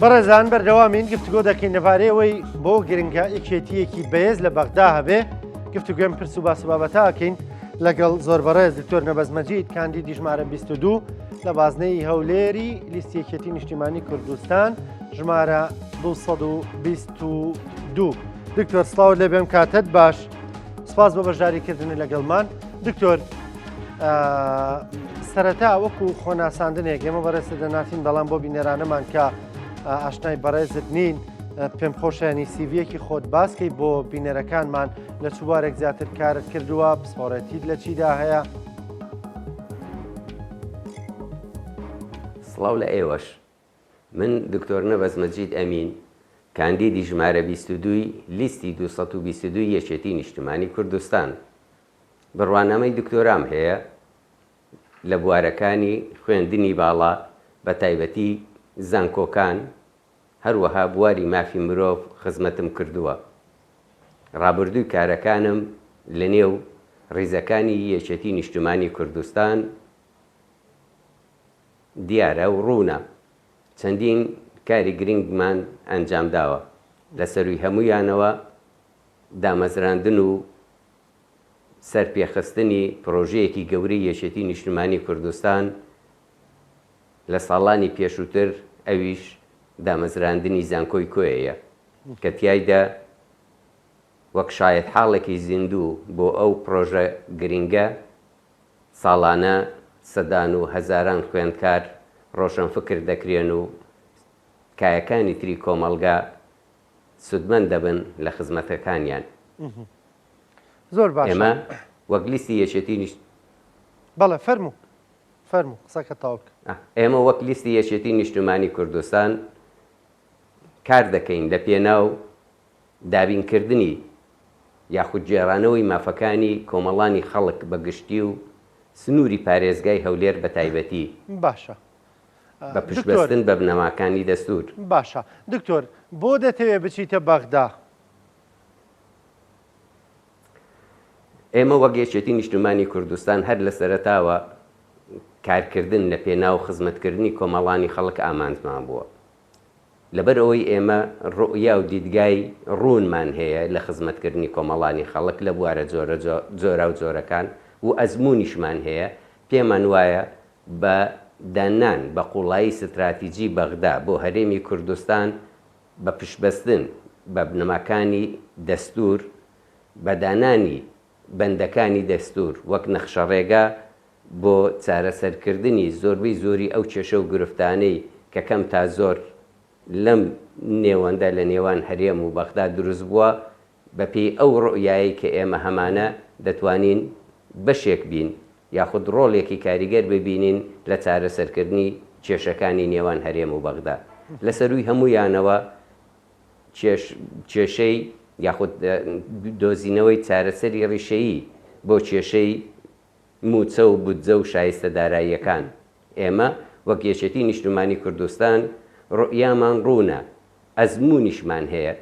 بەڕێزان بەردەوامین گفتوگۆ دەکەین لەبارەیەوەی بۆ گرنگە یەکێتیەکی بەهێز لە بەغدا هەبێ گفتوگوێم پرس و باس و بابەتاکەین لەگەڵ زۆر بەڕێز دکتۆر نەبەز مەجید کاندیدی ژمارە 22 لە بازنەی هەولێری لیستی یەکێتی نیشتیمانی کوردستان ژمارە 222. دکتۆر سڵاو لێبێم کاتت باش، سپاس بۆ بەشداریکردن لەگەڵمان. دکتۆر سەرەتا وەکو خۆناساندنێک ئێمە بەڕێستە دەناسین، بەڵام بۆ بینەرانەمان کە ئاشنای بەڕێزت نین پێم خۆشیانی سیڤیەکی خۆت باسکەی بۆ بینەرەکانمان لە چوارێک زیاتر کارت کردووە، پسپۆڕەتیت لە چیدا هەیە؟ سڵاو لە ئێوەش. من دکتۆر نەبەز مەجید ئەمین کاندیدی ژمارە 22 لیستی 222 یەکێتی نیشتیمانی کوردستان. بڕوانامەی دکتۆرام هەیە لە بوارەکانی خوێندنی باڵا بە تایبەتی زانکۆکان، هەروەها بواری مافی مرۆڤ خزمەتم کردووە. ڕابردووی کارەکانم لە نێو ڕیزەکانی یەکێتی نیشتیمانی کوردستان دیارە و ڕوونە. چەندین کاری گرنگمان ئەنجام داوە، لەسەروی هەمویانەوە دامەزراندن و سەرپێخستنی پرۆژەیەکی گەورەی یەکێتی نیشتیمانی کوردستان لە ساڵانی پێشووتر، ئەویش دامەزراندنی زانکۆی کۆیەیە کە تیایدا وەک شایەت حاڵێکی زیندوو بۆ ئەو پرۆژە گرنگە ساڵانە سەدان و هەزاران خوێندکار ڕۆشنفکر دەکرێن و کایەکانی تری کۆمەڵگا سودمەند دەبن لە خزمەتەکانیان. زۆر باش. ئێمە وەک لیستی یەکێتی بەڵێ فەرموو قسەکە تاوکە. ئێمە وەک لیستی یەکێتی نیشتیمانی کوردستان کار دەکەین لە پێناو دابینکردنی یاخود جێڕانەوەی مافەکانی کۆمەڵانی خەڵک بەگشتی و سنووری پارێزگای هەولێر بە تایبەتی. باشە. بە پشتبەستن بە بنەماکانی دەستور. باشە. دکتۆر بۆ دەتەوێت بچیتە بەغدا؟ ئێمە وەک یەکێتی نیشتیمانی کوردستان هەر لە سەرەتاوە کارکردن لە پێناو خزمەتکردنی کۆمەڵانی خەڵک ئامانجمان بووە. لەبەر ئەوەی ئێمە ڕؤیا و دیدگای ڕوونمان هەیە لە خزمەتکردنی کۆمەڵانی خەڵک لە بوارە جۆرە و جۆرەکان و ئەزممویشمان هەیە، پێمان وایە بە دانان بە قوڵایی ستراتیجی بەغدا بۆ هەرێمی کوردستان بە پشتبەستن بە بنەماکانی دەستور، بە دانانی بەندەکانی دەستور وەک نەخشەڕێگا بۆ چارەسەرکردنی زۆربەی زۆری ئەو کێشە و گرفتانەی کە کەم تا زۆر لەم نێوەندە لە نێوان هەرێم و بەغدا دروست بووە، بەپێی ئەو ڕؤیایی کە ئێمە هەمانە دەتوانین بەشێک بین یاخود ڕۆڵێکی کاریگەر ببینین لە چارەسەرکردنی کێشەکانی نێوان هەرێم و بەغدا. لەسەروی هەمویانەوە کێشەی یاخود دۆزینەوەی چارەسەری ڕیشەیی بۆ کێشەی موچە و بودجە و شایستە داراییەکان. ئێمە وەک یەکێتی نیشتیمانی کوردستان ڕؤیامان ڕوونە، ئەزمموونیشمان هەیە.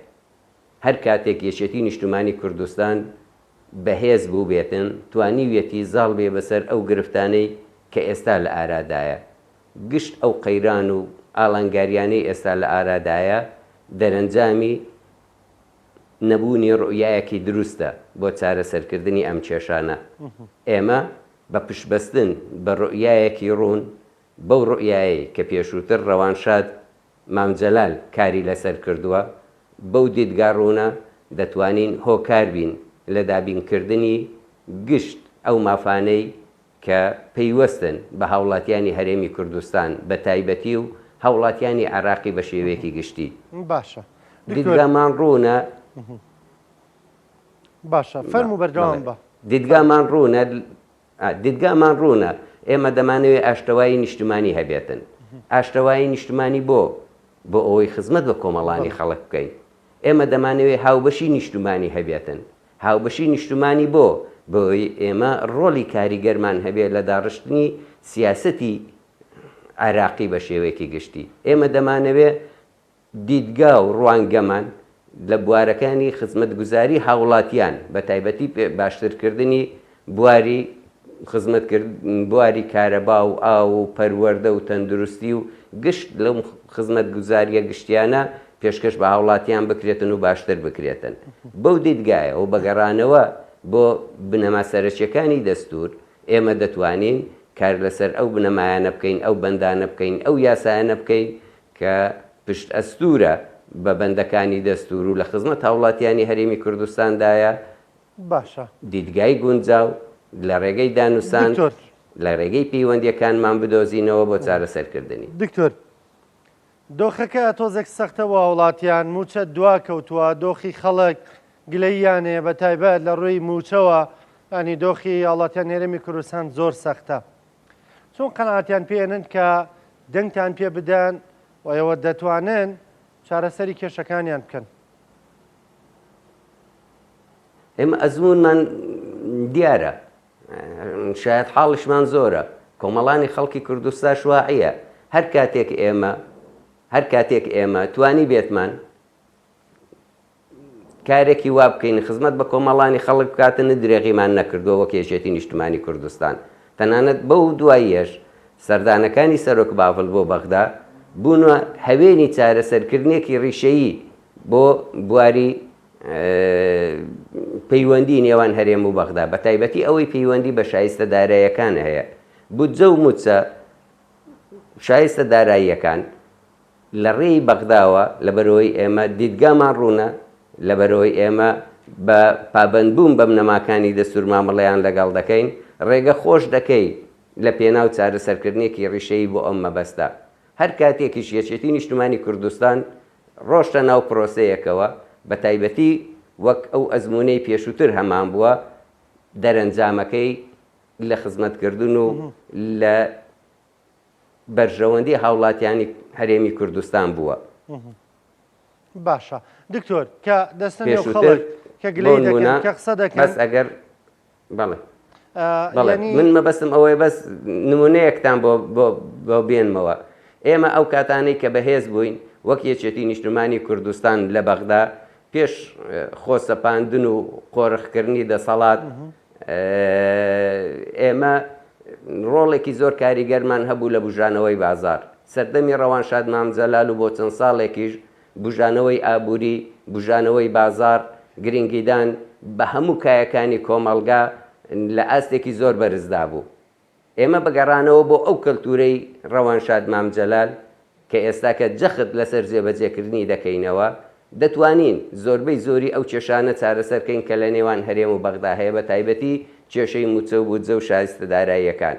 هەر کاتێک یەکێتی نیشتیمانی کوردستان بەهێز بوو بێتن، توانیویەتی زاڵ بێ بەسەر ئەو گرفتانەی کە ئێستا لە ئارادایە. گشت ئەو قەیران و ئاڵنگاریانەی ئێستا لە ئارادایە دەرەنجامی نەبوونی ڕؤیایەکی دروستە بۆ چارەسەرکردنی ئەم کێشانە. ئێمە بە پشتبەستن بە ڕؤیایەکی ڕوون، بەو ڕؤیایی کە پێشووتر ڕەوانشاد مامجەلال کاری لەسەر کردووە، بەو دیدگا ڕوونە دەتوانین هۆکار بین لە دابینکردنی گشت ئەو مافانەی کە پەیوەستن بە هاوڵاتیانی هەرێمی کوردستان بە تایبەتی و هاوڵاتیانی عێراقی بە شێوەیەکی گشتی. باشە. دیدگامان ڕوونە. باشە فەرموو بەردەوام بە. دیدگامان ڕوونە. ئێمە دەمانەوێت ئاشتەوایی نیشتیمانی هەبێتن. ئاشتەوایی نیشتیمانی بۆ ئەوەی خزمەت بە کۆمەڵانی خەڵک بکەین. ئێمە دەمانەوێت هاوبەشی نیشتیمانی هەبێتن. هاوبەشی نیشتیمانی بۆی ئێمە ڕۆڵی کاریگەرمان هەبێت لە داڕشتنی سیاسەتی عێراقی بە شێوەیەکی گشتی. ئێمە دەمانەوێت دیدگا و ڕوانگەمان لە بوارەکانی خزمەتگوزاری هاوڵاتیان بە تایبەتی باشترکردنی بواری خزمەت کرد بواری کارەبا و ئاو و پەروەردە و تەندروستی و گشت لەو خزمەت گوزاریە گشتیانە پێشکەش بە هاوڵاتیان بکرێتن و باشتر بکرێتن بەو دیدگایە و بەگەڕانەوە بۆ بنەما سەرچیەکانی دەستور ئێمە دەتوانین کار لەسەر ئەو بنەمایانە بکەین ئەو بەندانە بکەین ئەو یاسایانە بکەین کە پشت ئەستورە بە بەندەکانی دەستور و لە خزمەت هاوڵاتیانی هەرێمی کوردستاندایە باشە دیدگای گونجاو لە ڕێگەی دانووسان دکتۆر لە ڕێگەی پەیوەندیەکانمان بدۆزینەوە بۆ چارەسەرکردنی دکتۆر دۆخەکە تۆزێک سەختەوە وڵاتیان موچە دوا کەوتووە دۆخی خەڵک گلەییانێ بە تایبەت لە ڕووی موچەوە ینی دۆخی وڵاتیان هێرەمی کوردستان زۆر سەختە چۆن قەناعەتیان پێێنن کە دەنگتان پێ بدەن و ئێوە دەتوانن چارەسەری کێشەکانیان بکەن ئێمە ئەزمونمان دیارە شاید حاڵشمان زۆرە کۆمەڵانی خەڵکی کوردستان شواعیە هەر کاتێک ئێمە توانی بێتمان کارێکی وا بکەین خزمەت بە کۆمەڵانی خەڵک بکاتن درێغیمان نەکردەوە وەک کێشێتی نیشتمانی کوردستان تەنانەت بەو دواییەش سەردانەکانی سەرۆک باڵ بۆ بەغدا بوونە هەوێنی چارەسەرکردنێکی ڕیشەیی بۆ بواری پەیوەندی نێوان هەرێم و بەغدا بە تایبەتی ئەوەی پەیوەندی بە شایستە داراییەکان هەیە بودجە و موچە شایستە داراییەکان لە ڕێی بەغداوە لەبەرەوەی ئێمە دیدگامان ڕوونە لەبەرەوەی ئێمە بە پابەندبووم بەم نەماکانی دەستور مامەڵەیان لەگەڵ دەکەین ڕێگە خۆش دەکەی لە پێناو چارەسەرکردنێکی ڕیشەیی بۆ ئەم مەبەستە هەر کاتێکیش یەکێتی نیشتمانی کوردستان ڕۆشتە ناو پرۆسەیەکەوە بە تایبەتی وەک ئەو ئەزمونەی پێشووتر هەمان بووە دەرەنجامەکەی لە خزمەتکردن و لە بەرژەوەندی هاوڵاتیانی هەرێمی کوردستان بووە باشە دکتۆر کە دەستن خەڵک کە گلەی دەکەن کە قسە دەکەن بەس ئەگەر بەڵێ من مەبەستم ئەوەی بەس نمونەیەکتان بۆ بێنمەوە ئێمە ئەو کاتانەی کە بەهێز بووین وەک یەکێتی نیشتمانی کوردستان لە بەغدا پێش خۆسەپاندن و قۆرخکردنی دەسەڵات ئێمە ڕۆڵێکی زۆر کاریگەرمان هەبوو لە بژانەوەی بازار سەردەمی ڕەوانشاد مامجەلال و بۆ چەند ساڵێکیش بژانەوەی ئابووری بژانەوەی بازار گرنگیدان بە هەموو کایەکانی کۆمەڵگا لە ئاستێکی زۆر بەرزدا بوو ئێمە بەگەڕانەوە بۆ ئەو کەلتورەی ڕەوانشاد مامجەلال کە ئێستا کە جەخت لەسەر جێبەجێکردنی دەکەینەوە دەتوانین زۆربەی زۆری ئەو کێشانە چارەسەرکەین کە لە نێوان هەرێم و بەغدا هەیە بە تایبەتی کێشەی موچە و بودجە و شایستە داراییەکان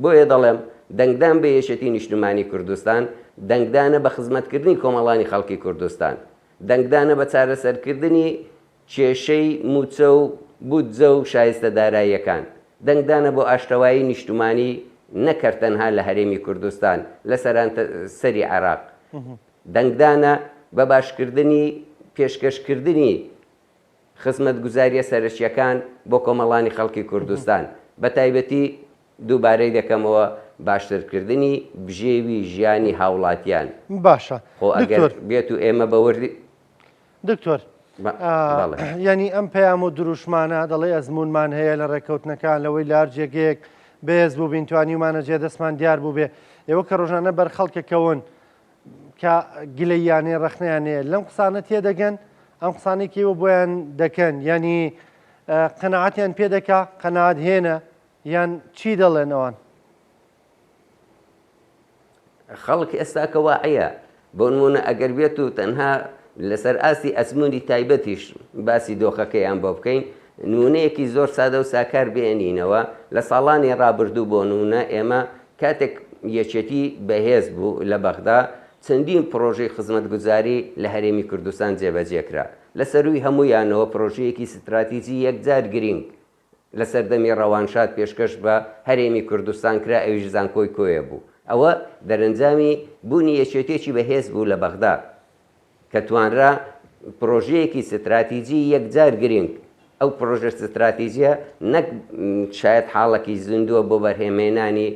بۆیە دەڵێم دەنگدان بە یەکێتی نیشتمانی کوردستان دەنگدانە بە خزمەتکردنی کۆمەڵانی خەڵکی کوردستان دەنگدانە بە چارەسەرکردنی کێشەی موچە و بودجە و شایستە داراییەکان دەنگدانە بۆ ئاشتەوایی نیشتمانی نەکرد تەنها لە هەرێمی کوردستان لە سەری عێراق دەنگدانە بە باشکردنی پێشکەشکردنی خزمەت گوزاریە سەرچیەکان بۆ کۆمەڵانی خەڵکی کوردستان بە تایبەتی دووبارەی دەکەمەوە باشترکردنی بژێوی ژیانی هاوڵاتیان باشە خۆ ئەگەر بێت و ئێمە بەوردی دکتۆر ینی ئەم پەیام و دروشمانە دەڵێ ئەزمونمان هەیە لە ڕێکەوتنەکان لەوەی لارجێگەیەک بەهێز بوو بین توانیمانە جێدەستمان دیار بوو بێ ئێوە کە ڕۆژانە بەر خەڵکەکەون کە گلەییانێ ڕەخنیانەیە لەم قسانە تێدەگەن ئەم قسانێکیوە بۆیان دەکەن ینی قەناعەتیان پێ دەکا قەناعەت هێنە یان چی دەڵێن ئەوان خەڵک ئێستاکە واعەیە بۆ نمونە ئەگەر بێت و تەنها لەسەر ئاستی ئەزموندی تایبەتیش باسی دۆخەکەیان بۆ بکەین نمونەیەکی زۆر سادە و ساکار بێنینەوە لە ساڵانی ڕابردوو بۆ نمونە ئێمە کاتێک یەکێتی بەهێز بوو لە بەغدا چەندین پرۆژەی خزمەتگوزاری لە هەرێمی کوردستان جێبەجێکرا لە سەروی هەمویانەوە پرۆژەیەکی ستراتیجی یەکجار گرنگ لە سەردەمی ڕەوانشاد پێشکەش بە هەرێمی کوردستان کرا ئەویش زانکۆی کۆیە بوو ئەوە دەرەنجامی بوونی یەکێتێکی بەهێز بوو لە بەغدا کە توانرا پرۆژەیەکی ستراتیجی یەکجار گرنگ ئەو پرۆژە ستراتیجیە نەک شاید حاڵەکی زیندووە بۆ بەرهێمێنانی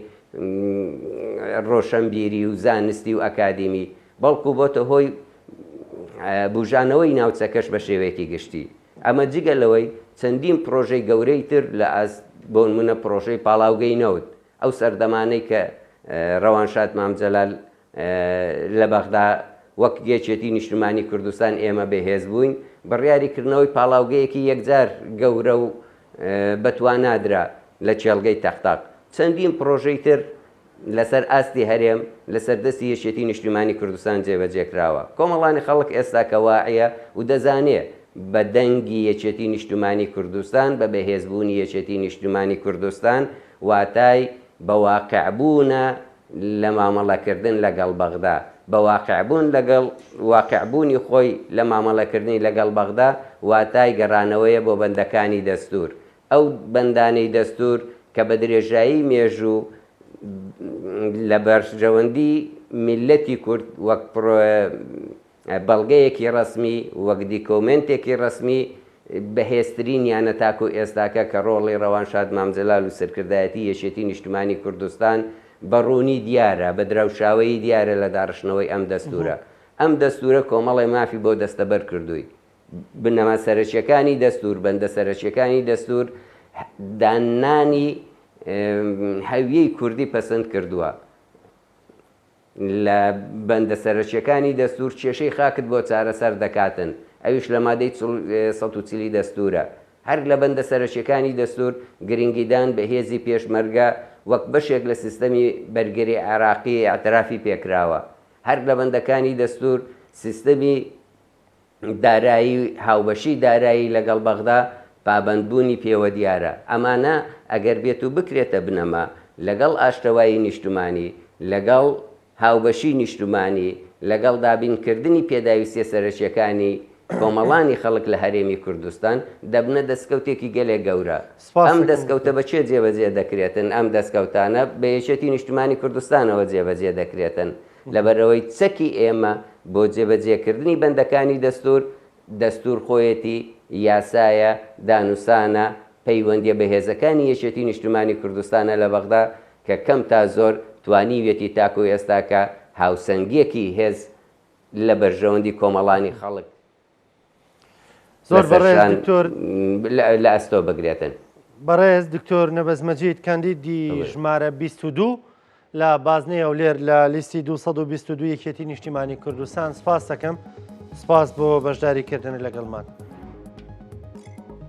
ڕۆشنبیری و زانستی و ئەکادیمی بەڵکو بۆتە هۆی بژانەوەی ناوچەکەش بە شێوەیەکی گشتی ئەمە جگە لەوەی چەندین پرۆژەی گەورەی تر لە بۆ نمونە پرۆژەی پاڵاوگەینەوت ئەو سەردەمانەی کە ڕەوانشاد مامجەلال لە بەغدا وەک یەکێتی نیشتمانی کوردستان ئێمە بەهێز بووین بڕیاریکردنەوەی پاڵاوگەیەکی یەکجار گەورە و بەتوانادرا لە چێڵگەی تەختاق چەندین پرۆژەی تر لەسەر ئاستی هەرێم لەسەر دەستی یەکێتی نیشتمانی کوردستان جێبەجێکراوە کۆمەڵانی خەڵک ئێستا کەواعە و دەزانێت بە دەنگی یەکێتی نیشتمانی کوردستان بە بەهێزبوونی یەکێتی نیشتمانی کوردستان واتای بەواقعبوونە لە مامەڵەکردن لەگەڵ بەغدا بەواقعبوون لەگەڵ واقعبوونی خۆی لە مامەڵەکردنی لەگەڵ بەغدا واتای گەڕانەوەیە بۆ بەندەکانی دەستور ئەو بەندانەی دەستور کە بە درێژایی مێژوو لە بەرژەوەندی میلەتی کورد وەک بەڵگەیەکی ڕسمی وەک دیکۆمنتێکی ڕسمی بەهێزترینیانە تاکو ئێستاکە کە ڕۆڵی ڕەوانشاد مامجەلال و سەرکردایەتی یەکێتی نیشتمانی کوردستان بەڕوونی دیارە بە دراوشاوەی دیارە لە داڕشنەوەی ئەم دەستورە ئەم دەستورە کۆمەڵی مافی بۆ دەستەبەر کردووی بنەما سەرچیەکانی دەستور بەندە سەرچیەکانی دەستور دانانی هەویەی کوردی پەسەند کردووە لە بەندە سەرچیەکانی دەستور کێشەی خاکت بۆ چارەسەر دەکاتن ئەویش لە مادەی 140 دەستورە هەر لە بەندە سەرچیەکانی دەستور گرنگیدان بە هێزی پێشمەرگە وەک بەشێک لە سیستەمی بەرگری عێراقی ئاعترافی پێکراوە هەر لە بەندەکانی دەستور سیستەمی دارایی هاوبەشی دارایی لەگەڵ بەغدا پابەندبوونی پێوە دیارە ئەمانە ئەگەر بێت و بکرێتە بنەما لەگەڵ ئاشتەوایی نیشتمانی لەگەڵ هاوبەشی نیشتمانی لەگەڵ دابینکردنی پێداویستیە سەرچیەکانی کۆمەڵانی خەڵک لە هەرێمی کوردستان دەبنە دەستکەوتێکی گەلێک گەورە ئەم دەستکەوتە بەچێ جێبەجێ دەکرێتن ئەم دەستکەوتانە بە یەکێتی نیشتمانی کوردستانەوە جێبەجێ دەکرێتن لەبەرەوەی چەکی ئێمە بۆ جێبەجێکردنی بەندەکانی دەستور خۆیەتی یاسایە دانووسانە پەیوەندیە بەهێزەکانی یەکێتی نیشتمانی کوردستانە لە بەغدا کە کەم تا زۆر توانیوێتی تاکو ئێستاکە هاوسەنگیەکی هێز لە بەرژەوەندی کۆمەڵانی خەڵک زۆر بەڕێز دکتۆر لە ئەستۆ بگرێتن بەڕێز دکتۆر نەبەزمەجید کاندیدی ژمارە 22 لە بازنەی هەولێر لە لیستی 222 یەکێتی نیشتیمانی کوردستان سپاس دەکەم سپاس بۆ بەشداریکردن لەگەڵمان